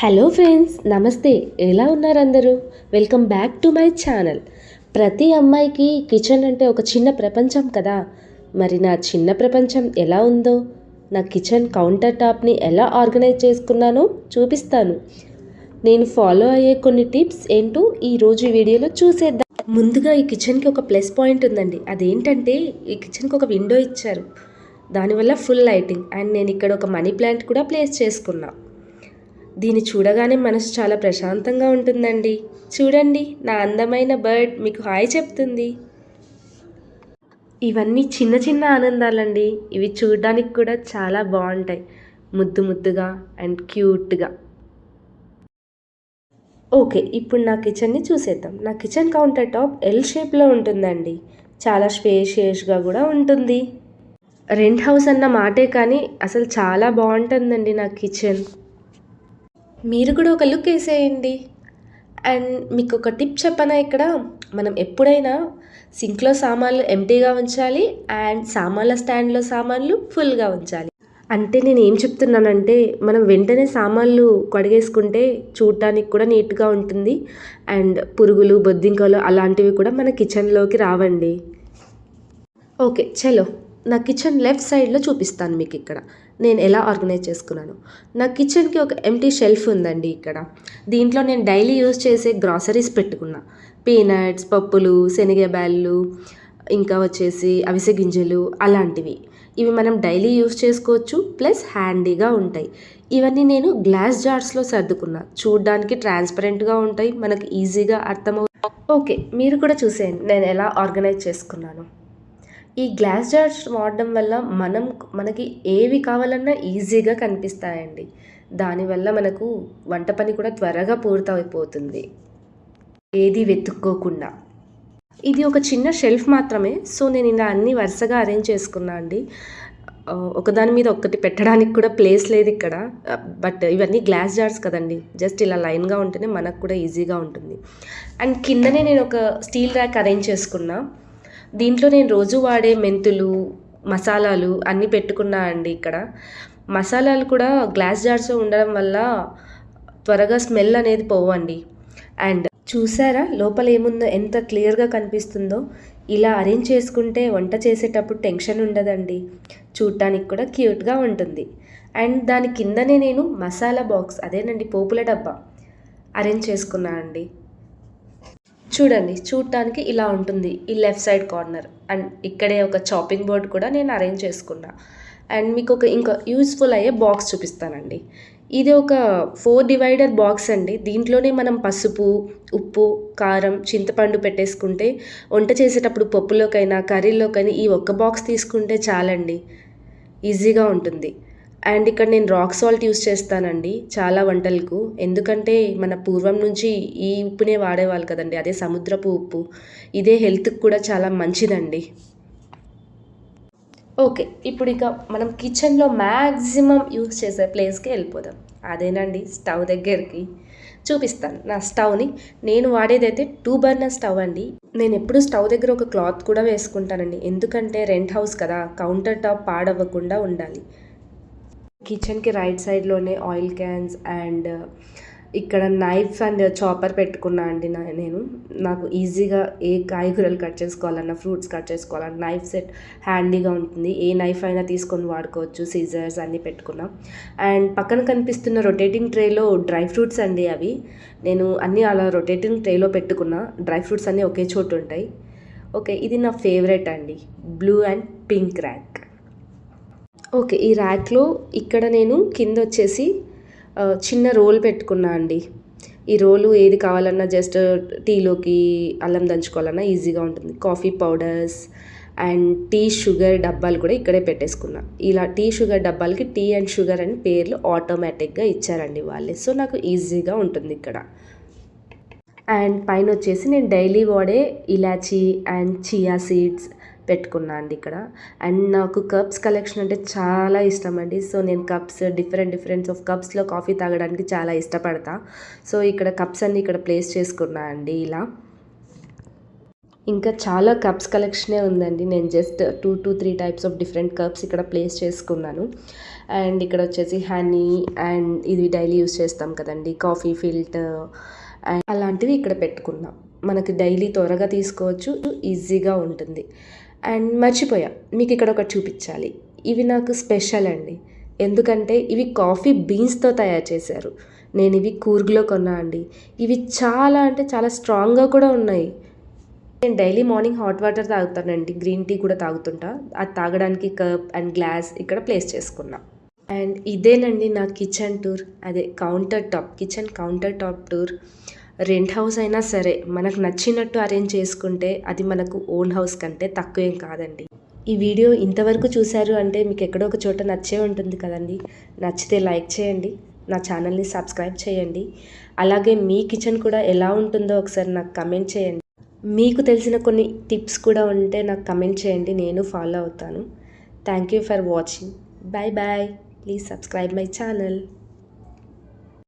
Hello friends, నమస్తే. ఎలా ఉన్నారు అందరూ? Welcome back to my channel. ప్రతి అమ్మాయికి కిచెన్ అంటే ఒక చిన్న ప్రపంచం కదా. మరి నా చిన్న ప్రపంచం ఎలా ఉందో, నా కిచెన్ కౌంటర్ టాప్ని ఎలా ఆర్గనైజ్ చేసుకున్నానో చూపిస్తాను. నేను ఫాలో అయ్యే కొన్ని టిప్స్ ఏంటో ఈరోజు ఈ వీడియోలో చూసేద్దాం. ముందుగా ఈ కిచెన్కి ఒక ప్లస్ పాయింట్ ఉందండి. అదేంటంటే ఈ కిచెన్కి ఒక విండో ఇచ్చారు. దానివల్ల ఫుల్ లైటింగ్. అండ్ నేను ఇక్కడ ఒక మనీ ప్లాంట్ కూడా ప్లేస్ చేసుకున్నా. దీన్ని చూడగానే మనసు చాలా ప్రశాంతంగా ఉంటుందండి. చూడండి, నా అందమైన బర్డ్ మీకు హాయ్ చెప్తుంది. ఇవన్నీ చిన్న చిన్న ఆనందాలండి. ఇవి చూడడానికి కూడా చాలా బాగుంటాయి, ముద్దు ముద్దుగా అండ్ క్యూట్గా. ఓకే, ఇప్పుడు నా కిచెన్ని చూసేద్దాం. నా కిచెన్ కౌంటర్ టాప్ ఎల్ షేప్లో ఉంటుందండి. చాలా స్పేషియస్గా కూడా ఉంటుంది. రెంట్ హౌస్ అన్న మాటే కానీ అసలు చాలా బాగుంటుందండి నా కిచెన్. మీరు కూడా ఒక లుక్ వేసేయండి. అండ్ మీకు ఒక టిప్ చెప్పనా, ఇక్కడ మనం ఎప్పుడైనా సింక్లో సామాన్లు ఎంటీగా ఉంచాలి అండ్ సామాన్ల స్టాండ్లో సామాన్లు ఫుల్గా ఉంచాలి. అంటే నేను ఏం చెప్తున్నానంటే, మనం వెంటనే సామాన్లు కడిగేసుకుంటే చూడటానికి కూడా నీట్గా ఉంటుంది అండ్ పురుగులు బొద్దింకలు అలాంటివి కూడా మన కిచెన్లోకి రావండి. ఓకే చలో, నా కిచెన్ లెఫ్ట్ సైడ్లో చూపిస్తాను మీకు ఇక్కడ నేను ఎలా ఆర్గనైజ్ చేసుకున్నాను. నా కిచెన్కి ఒక ఎంటీ షెల్ఫ్ ఉందండి ఇక్కడ. దీంట్లో నేను డైలీ యూజ్ చేసే గ్రాసరీస్ పెట్టుకున్నా. పీనట్స్, పప్పులు, శనగబ్యాళ్ళు, ఇంకా వచ్చేసి అవిసె గింజలు అలాంటివి. ఇవి మనం డైలీ యూజ్ చేసుకోవచ్చు, ప్లస్ హ్యాండీగా ఉంటాయి. ఇవన్నీ నేను గ్లాస్ జార్స్లో సర్దుకున్నా. చూడడానికి ట్రాన్స్పరెంట్గా ఉంటాయి, మనకు ఈజీగా అర్థమవుతుంది. ఓకే, మీరు కూడా చూసేయండి నేను ఎలా ఆర్గనైజ్ చేసుకున్నాను. ఈ గ్లాస్ జార్స్ వాడడం వల్ల మనకి ఏవి కావాలన్నా ఈజీగా కనిపిస్తాయండి. దానివల్ల మనకు వంట పని కూడా త్వరగా పూర్తయిపోతుంది, ఏది వెతుక్కోకుండా. ఇది ఒక చిన్న షెల్ఫ్ మాత్రమే, సో నేను ఇలా అన్నీ వరుసగా అరేంజ్ చేసుకున్నా అండి. ఒకదాని మీద ఒక్కటి పెట్టడానికి కూడా ప్లేస్ లేదు ఇక్కడ. బట్ ఇవన్నీ గ్లాస్ జార్స్ కదండి, జస్ట్ ఇలా లైన్గా ఉంటేనే మనకు కూడా ఈజీగా ఉంటుంది. అండ్ కిందనే నేను ఒక స్టీల్ ర్యాక్ అరేంజ్ చేసుకున్నా. దీంట్లో నేను రోజు వాడే మెంతులు, మసాలాలు అన్నీ పెట్టుకున్నా అండి ఇక్కడ. మసాలాలు కూడా గ్లాస్ జార్స్లో ఉండడం వల్ల త్వరగా స్మెల్ అనేది పోవండి. అండ్ చూసారా లోపల ఏముందో ఎంత క్లియర్గా కనిపిస్తుందో. ఇలా అరేంజ్ చేసుకుంటే వంట చేసేటప్పుడు టెన్షన్ ఉండదండి, చూడటానికి కూడా క్యూట్గా ఉంటుంది. అండ్ దాని కిందనే నేను మసాలా బాక్స్, అదేనండి పోపుల డబ్బా అరేంజ్ చేసుకున్నా అండి. చూడండి, చూడటానికి ఇలా ఉంటుంది ఈ లెఫ్ట్ సైడ్ కార్నర్. అండ్ ఇక్కడే ఒక చాపింగ్ బోర్డ్ కూడా నేను అరేంజ్ చేసుకున్నా. అండ్ మీకు ఇంకా యూస్ఫుల్ అయ్యే బాక్స్ చూపిస్తానండి. ఇది ఒక 4 డివైడర్ బాక్స్ అండి. దీంట్లోనే మనం పసుపు, ఉప్పు, కారం, చింతపండు పెట్టేసుకుంటే వంట చేసేటప్పుడు పప్పులోకైనా కర్రీలోకైనా ఈ ఒక్క బాక్స్ తీసుకుంటే చాలండి, ఈజీగా ఉంటుంది. అండ్ ఇక్కడ నేను రాక్ సాల్ట్ యూస్ చేస్తానండి చాలా వంటలకు. ఎందుకంటే మన పూర్వం నుంచి ఈ ఉప్పునే వాడేవాళ్ళు కదండి, అదే సముద్రపు ఉప్పు. ఇదే హెల్త్కి కూడా చాలా మంచిదండి. ఓకే, ఇప్పుడు ఇక మనం కిచెన్లో మ్యాక్సిమం యూస్ చేసే ప్లేస్కి వెళ్ళిపోదాం. అదేనండి స్టవ్ దగ్గరికి చూపిస్తాను నా స్టవ్ని. నేను వాడేదైతే 2 బర్నర్ స్టవ్ అండి. నేను ఎప్పుడు స్టవ్ దగ్గర ఒక క్లాత్ కూడా వేసుకుంటానండి, ఎందుకంటే రెంట్ హౌస్ కదా, కౌంటర్ టాప్ పాడవ్వకుండా ఉండాలి. కిచెన్కి రైట్ సైడ్లోనే ఆయిల్ క్యాన్స్ అండ్ ఇక్కడ నైఫ్ అండ్ చాపర్ పెట్టుకున్నా అండి. నాకు ఈజీగా ఏ కాయగూరలు కట్ చేసుకోవాలన్నా, ఫ్రూట్స్ కట్ చేసుకోవాలన్నా నైఫ్ సెట్ హ్యాండీగా ఉంటుంది. ఏ నైఫ్ అయినా తీసుకొని వాడుకోవచ్చు. సీజర్స్ అన్నీ పెట్టుకున్నా. అండ్ పక్కన కనిపిస్తున్న రొటేటింగ్ ట్రేలో డ్రై ఫ్రూట్స్ అండి అవి. నేను అన్నీ అలా రొటేటింగ్ ట్రేలో పెట్టుకున్నా. డ్రై ఫ్రూట్స్ అన్నీ ఒకే చోటు ఉంటాయి. ఓకే, ఇది నా ఫేవరెట్ అండి, blue and pink rack. Okay, ఈ ర్యాక్లో ఇక్కడ నేను కింద వచ్చేసి చిన్న రోల్ పెట్టుకున్నా అండి. ఈ రోలు ఏది కావాలన్నా జస్ట్ టీలోకి అల్లం దంచుకోవాలన్నా ఈజీగా ఉంటుంది. Coffee powders and tea sugar డబ్బాలు కూడా ఇక్కడే పెట్టేసుకున్నా. ఇలా టీ షుగర్ డబ్బాలకి టీ అండ్ షుగర్ అని పేర్లు ఆటోమేటిక్గా ఇచ్చారండి వాళ్ళే, సో నాకు ఈజీగా ఉంటుంది ఇక్కడ. అండ్ పైన వచ్చేసి నేను డైలీ వాడే ఇలాచీ అండ్ చియా సీడ్స్ పెట్టుకున్నా అండి ఇక్కడ. అండ్ నాకు కప్స్ కలెక్షన్ అంటే చాలా ఇష్టం అండి. సో నేను కప్స్ డిఫరెంట్స్ ఆఫ్ కప్స్లో కాఫీ తాగడానికి చాలా ఇష్టపడతా. సో ఇక్కడ కప్స్ అన్ని ఇక్కడ ప్లేస్ చేసుకున్నా అండి ఇలా. ఇంకా చాలా కప్స్ కలెక్షనే ఉందండి. నేను just 2-3 types of different cups ఇక్కడ ప్లేస్ చేసుకున్నాను. అండ్ ఇక్కడ వచ్చేసి హనీ అండ్ ఇది డైలీ యూజ్ చేస్తాం కదండీ! కాఫీ ఫిల్టర్ అండ్ అలాంటివి ఇక్కడ పెట్టుకున్నాం. మనకి డైలీ త్వరగా తీసుకోవచ్చు. ఈజీగా ఉంటుంది. అండ్ మర్చిపోయా మీకు ఇక్కడ ఒకటి చూపించాలి. ఇవి నాకు స్పెషల్ అండి. ఎందుకంటే ఇవి కాఫీ బీన్స్‌తో తయారు చేశారు. నేను ఇవి కూర్గ్‌లో కొన్నా అండి. ఇవి చాలా అంటే చాలా స్ట్రాంగ్‌గా కూడా ఉన్నాయి. నేను డైలీ మార్నింగ్ హాట్ వాటర్ తాగుతానండి. గ్రీన్ టీ కూడా తాగుతుంటా. అది తాగడానికి కప్ అండ్ గ్లాస్ ఇక్కడ ప్లేస్ చేసుకున్నా. అండ్ ఇదేనండి నా కిచెన్ టూర్. అదే kitchen counter top tour. Rent house అయినా సరే మనకు నచ్చినట్టు అరేంజ్ చేసుకుంటే అది మనకు ఓన్ హౌస్ కంటే తక్కువేం కాదండి. ఈ వీడియో ఇంతవరకు చూశారు అంటే మీకు ఎక్కడో ఒక చోట నచ్చే ఉంటుంది కదండి. నచ్చితే లైక్ చేయండి. నా ఛానల్ని సబ్స్క్రైబ్ చేయండి. అలాగే మీ కిచెన్ కూడా ఎలా ఉంటుందో ఒకసారి నాకు కమెంట్ చేయండి. మీకు తెలిసిన కొన్ని టిప్స్ కూడా ఉంటే నాకు కమెంట్ చేయండి. నేను ఫాలో అవుతాను. Thank you for watching. Bye bye. Please subscribe my channel.